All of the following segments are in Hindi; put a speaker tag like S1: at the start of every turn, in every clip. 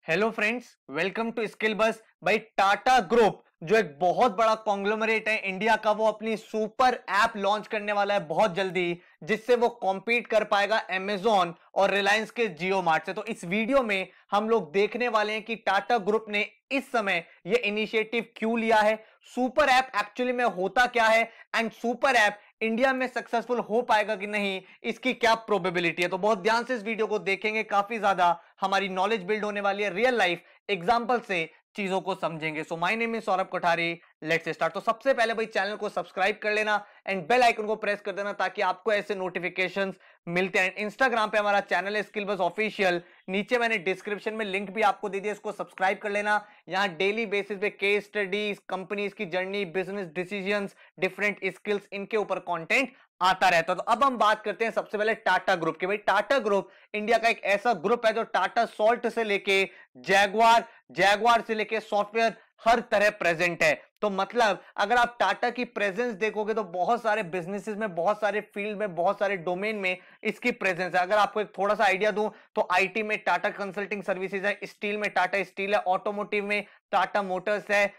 S1: Hello friends, welcome to skill बस भाई। टाटा ग्रुप जो एक बहुत बड़ा कॉन्ग्लोमरेट है इंडिया का, वो अपनी सुपर ऐप लॉन्च करने वाला है बहुत जल्दी, जिससे वो कॉम्पीट कर पाएगा अमेजॉन और रिलायंस के जियो मार्ट से। तो इस वीडियो में हम लोग देखने वाले हैं कि टाटा ग्रुप ने इस समय ये इनिशिएटिव क्यों लिया है, सुपर ऐप एक्चुअली में होता क्या है, एंड सुपर ऐप इंडिया में सक्सेसफुल हो पाएगा कि नहीं, इसकी क्या प्रोबेबिलिटी है। तो बहुत ध्यान से इस वीडियो को देखेंगे, काफी ज्यादा हमारी नॉलेज बिल्ड होने वाली है, रियल लाइफ एग्जांपल से चीजों को समझेंगे। So my name is Saurabh Kothari, let's start. तो सबसे पहले भाई चैनल को सब्सक्राइब कर लेना एंड बेल आइकन को प्रेस कर देना ताकि आपको ऐसे नोटिफिकेशंस मिलते हैं। इंस्टाग्राम पे हमारा चैनल है स्किल बस ऑफिशियल, नीचे मैंने डिस्क्रिप्शन में लिंक भी आपको दे दिया, इसको सब्सक्राइब कर लेना। यहाँ डेली बेसिस पे केस स्टडीज, कंपनीज की journey, business decisions, different skills, इनके ऊपर कंटेंट आता रहता है। तो अब हम बात करते हैं सबसे पहले टाटा ग्रुप की। भाई टाटा ग्रुप इंडिया का एक ऐसा ग्रुप है जो टाटा सॉल्ट से लेके जैगवार, जैगवार से लेके सॉफ्टवेयर हर तरह प्रेजेंट है। तो मतलब अगर आप टाटा की प्रेजेंस देखोगे तो बहुत सारे बिजनेसेस में, बहुत सारे फील्ड में, बहुत सारे डोमेन में इसकी प्रेजेंस है। अगर आपको एक थोड़ा सा आइडिया दूं तो आईटी में टाटा कंसल्टिंग सर्विसेज है, स्टील में टाटा स्टील है, ऑटोमोटिव में टाटा मोटर्स है,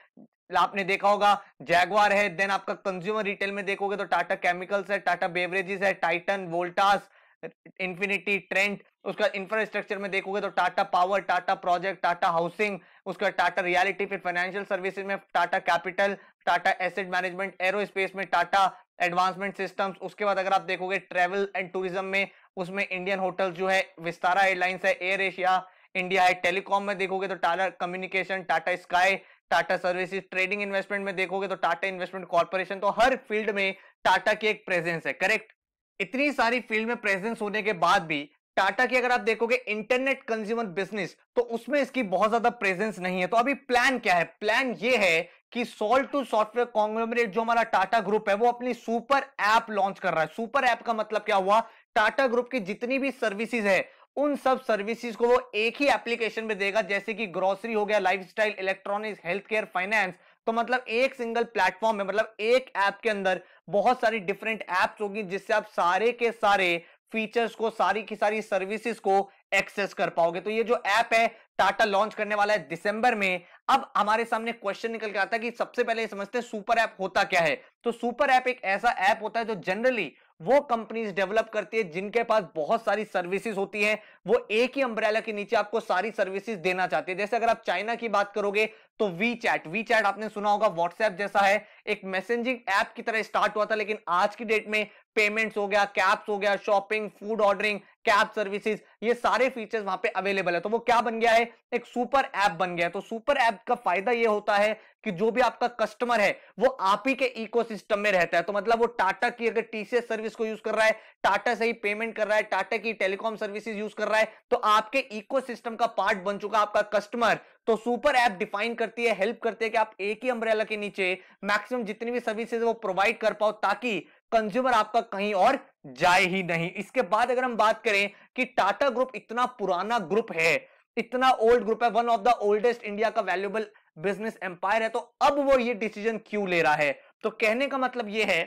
S1: आपने देखा होगा जैगवार है। देन आपका कंज्यूमर रिटेल में देखोगे तो टाटा केमिकल्स है, टाटा बेवरेजेस है, टाइटन, वोल्टास, इंफिनिटी, ट्रेंट। उसका इंफ्रास्ट्रक्चर में देखोगे तो Tata power, Tata project, Tata housing, उसका टाटा रियलिटी, फिर फाइनेंशियल सर्विसेज में Tata capital, Tata asset management, aerospace में टाटा एडवांसमेंट सिस्टम्स। उसके बाद अगर आप देखोगे ट्रेवल एंड टूरिज्म में, उसमें इंडियन होटल जो है, विस्तारा एयरलाइंस है, एयर एशिया इंडिया है। टेलीकॉम में देखोगे तो Tata communication, Tata sky, Tata services. Trading investment में देखोगे तो टाटा इन्वेस्टमेंट कॉर्पोरेशन। तो हर फील्ड में टाटा की एक प्रेजेंस है, करेक्ट। इतनी सारी फील्ड में प्रेजेंस होने के बाद भी टाटा की अगर आप देखोगे इंटरनेट कंज्यूमर बिजनेस, तो उसमें इसकी बहुत ज्यादा प्रेजेंस नहीं है। तो अभी प्लान क्या है? प्लान ये है कि सॉल्ट टू सॉफ्टवेयर कॉन्ग्लोमरेट जो हमारा टाटा ग्रुप है, वो अपनी सुपर ऐप लॉन्च कर रहा है। सुपर ऐप का मतलब क्या हुआ? टाटा ग्रुप की जितनी भी सर्विसेज है, उन सब सर्विसेज को वो एक ही एप्लीकेशन में देगा, जैसे कि ग्रोसरी हो गया, lifestyle, electronics, health care, finance. तो मतलब एक सिंगल प्लेटफॉर्म में, मतलब एक ऐप के अंदर बहुत सारी डिफरेंट एप्स होगी, जिससे आप सारे के सारे फीचर्स को, सारी की सारी सर्विसेज को एक्सेस कर पाओगे। तो ये जो ऐप है टाटा लॉन्च करने वाला है दिसंबर में। अब हमारे सामने क्वेश्चन निकल के आता है कि सबसे पहले समझते हैं सुपर ऐप होता क्या है। तो सुपर ऐप एक ऐसा ऐप होता है जो जनरली वो कंपनीज डेवलप करती है जिनके पास बहुत सारी सर्विसेज होती हैं, वो एक ही अंब्रेला के नीचे आपको सारी सर्विसेज देना चाहती है। जैसे अगर आप चाइना की बात करोगे तो वी चैट, वी चैट आपने सुना होगा, व्हाट्सएप जैसा है, एक मैसेजिंग ऐप की तरह स्टार्ट हुआ था, लेकिन आज की डेट में पेमेंट्स हो गया, कैप्स हो गया, shopping, food ordering, cab services, ये सारे फीचर्स वहां पे अवेलेबल है। तो वो क्या बन गया है? एक सुपर ऐप बन गया है। तो सुपर ऐप का फायदा ये होता है कि जो भी आपका कस्टमर है वो आप ही के इकोसिस्टम में रहता है। तो मतलब वो टाटा की अगर टीसीएस सर्विस को यूज कर रहा है, टाटा से ही पेमेंट कर रहा है, टाटा की टेलीकॉम सर्विसेज यूज कर रहा है, तो आपके इकोसिस्टम का पार्ट बन चुका आपका कस्टमर। तो सुपर ऐप डिफाइन करती है, हेल्प करती है कि आप एक ही अम्ब्रेला के नीचे मैक्सिमम जितनी भी सर्विसेज वो प्रोवाइड कर पाओ, ताकि कंज्यूमर आपका कहीं और जाए ही नहीं। इसके बाद अगर हम बात करें कि टाटा ग्रुप इतना पुराना ग्रुप है, इतना ओल्ड ग्रुप है, one of the oldest India का वैल्यूएबल बिजनेस एम्पायर है, तो अब वो ये डिसीजन क्यों ले रहा है? तो कहने का मतलब ये है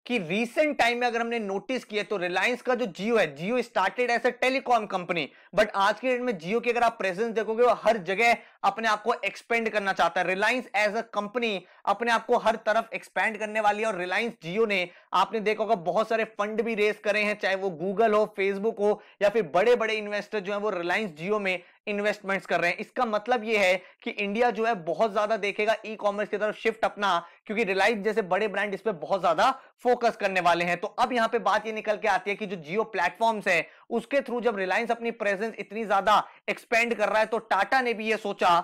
S1: कि रीसेंट टाइम में अगर हमने नोटिस किया तो रिलायंस का जो जियो है, Jio started as a telecom company, but आज के डेट में जियो की अगर आप प्रेजेंस देखोगे वो हर जगह अपने आप को एक्सपेंड करना चाहता है। रिलायंस एज अ कंपनी अपने आप को हर तरफ एक्सपेंड करने वाली है। और रिलायंस जियो ने, आपने देखा होगा, बहुत सारे फंड भी रेज करे हैं, चाहे वो गूगल हो, फेसबुक हो, या फिर बड़े बड़े इन्वेस्टर जो है वो रिलायंस जियो में इन्वेस्टमेंट्स कर रहे हैं। इसका मतलब ये है कि इंडिया जो है बहुत ज्यादा देखेगा ई कॉमर्स की तरफ शिफ्ट अपना, क्योंकि रिलायंस जैसे बड़े ब्रांड इस पे बहुत ज्यादा फोकस करने वाले हैं। तो अब यहां पे बात ये निकल के आती है कि जो जियो प्लेटफॉर्म्स है, उसके थ्रू जब रिलायंस अपनी प्रेजेंस इतनी ज्यादा एक्सपेंड कर रहा है, तो टाटा ने भी ये सोचा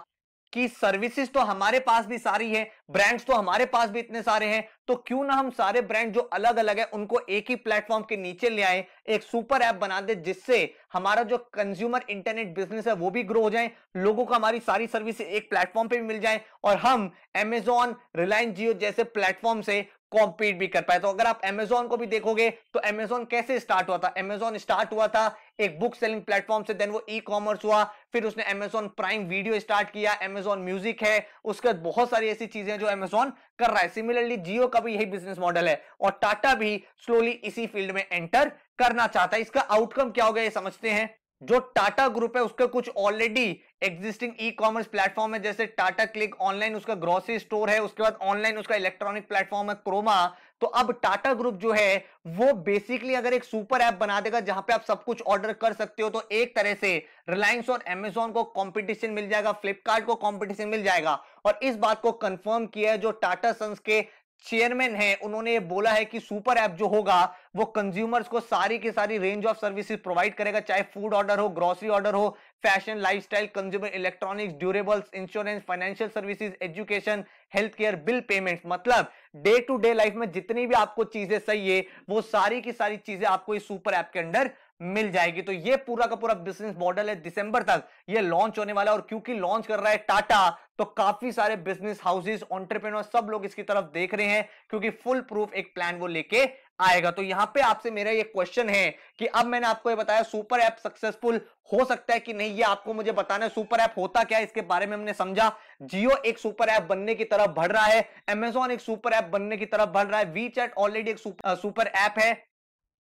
S1: कि सर्विसेज तो हमारे पास भी सारी है, ब्रांड्स तो हमारे पास भी इतने सारे हैं, तो क्यों ना हम सारे ब्रांड जो अलग अलग है उनको एक ही प्लेटफॉर्म के नीचे ले आए, एक सुपर ऐप बना दे, जिससे हमारा जो कंज्यूमर इंटरनेट बिजनेस है वो भी ग्रो हो जाए, लोगों को हमारी सारी सर्विसेज एक प्लेटफॉर्म पे भी मिल जाए, और हम अमेजॉन, रिलायंस जियो जैसे प्लेटफॉर्म से कॉम्पीट भी कर पाए। तो अगर आप अमेजॉन को भी देखोगे तो अमेजॉन कैसे स्टार्ट हुआ था? अमेजॉन स्टार्ट हुआ था एक बुक सेलिंग प्लेटफॉर्म से, देन वो ई कॉमर्स हुआ, फिर उसने अमेजॉन प्राइम वीडियो स्टार्ट किया, अमेजॉन म्यूजिक है, उसके बाद बहुत सारी ऐसी चीजें जो अमेजॉन कर रहा है। सिमिलरली जियो का भी यही बिजनेस मॉडल है, और टाटा भी स्लोली इसी फील्ड में एंटर करना चाहता है। इसका आउटकम क्या होगा ये समझते हैं। जो टाटा ग्रुप है उसके कुछ already existing e commerce platform है, जैसे टाटा क्लिक ऑनलाइन उसका ग्रोसरी स्टोर है, उसके बाद ऑनलाइन उसका इलेक्ट्रॉनिक प्लेटफॉर्म है क्रोमा। तो अब टाटा ग्रुप जो है वो बेसिकली अगर एक सुपर ऐप बना देगा जहां पे आप सब कुछ ऑर्डर कर सकते हो, तो एक तरह से रिलायंस और अमेजॉन को कंपटीशन मिल जाएगा, फ्लिपकार्ट को कंपटीशन मिल जाएगा। और इस बात को कंफर्म किया है जो टाटा सन्स के चेयरमैन है, उन्होंने ये बोला है कि सुपर ऐप जो होगा वो कंज्यूमर्स को सारी की सारी रेंज ऑफ सर्विसेज प्रोवाइड करेगा, चाहे फूड ऑर्डर हो, ग्रोसरी ऑर्डर हो, fashion, lifestyle, consumer electronics, durables, insurance, financial services, education, health care, bill payments. मतलब डे टू डे लाइफ में जितनी भी आपको चीजें चाहिए वो सारी की सारी चीजें आपको इस सुपर ऐप के अंदर मिल जाएगी। तो ये पूरा का पूरा बिजनेस मॉडल है, दिसंबर तक ये लॉन्च होने वाला है। और क्योंकि लॉन्च कर रहा है टाटा, तो काफी सारे बिजनेस हाउसेस, एंटरप्रेन्योर सब लोग इसकी तरफ देख रहे हैं, क्योंकि फुल प्रूफ एक प्लान वो लेके आएगा। तो यहां पे आपसे मेरा ये क्वेश्चन है कि अब मैंने आपको ये बताया सुपर ऐप सक्सेसफुल हो सकता है कि नहीं, ये आपको मुझे बताना है। सुपर ऐप होता क्या है इसके बारे में हमने समझा। जियो एक सुपर ऐप बनने की तरफ बढ़ रहा है, अमेजॉन एक सुपर ऐप बनने की तरफ बढ़ रहा है, वीचैट ऑलरेडी एक सुपर ऐप है।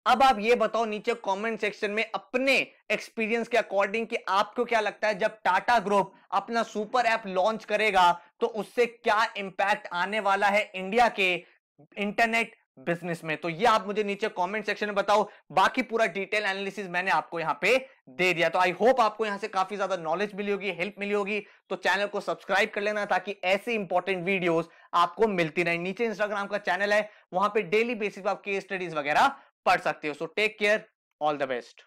S1: अब आप ये बताओ नीचे कमेंट सेक्शन में अपने एक्सपीरियंस के अकॉर्डिंग कि आपको क्या लगता है जब टाटा ग्रुप अपना सुपर ऐप लॉन्च करेगा तो उससे क्या इंपैक्ट आने वाला है इंडिया के इंटरनेट बिजनेस में। तो ये आप मुझे नीचे कमेंट सेक्शन में बताओ। बाकी पूरा डिटेल एनालिसिस मैंने आपको यहां पे दे दिया। तो आई होप आपको यहां से काफी ज्यादा नॉलेज मिली होगी, हेल्प मिली होगी। तो चैनल को सब्सक्राइब कर लेना ताकि ऐसे इंपॉर्टेंट वीडियोस आपको मिलती रहे। नीचे इंस्टाग्राम का चैनल है, वहां पे डेली बेसिस पर आप केस स्टडीज वगैरह पढ़ सकते हो। So take care, all the best.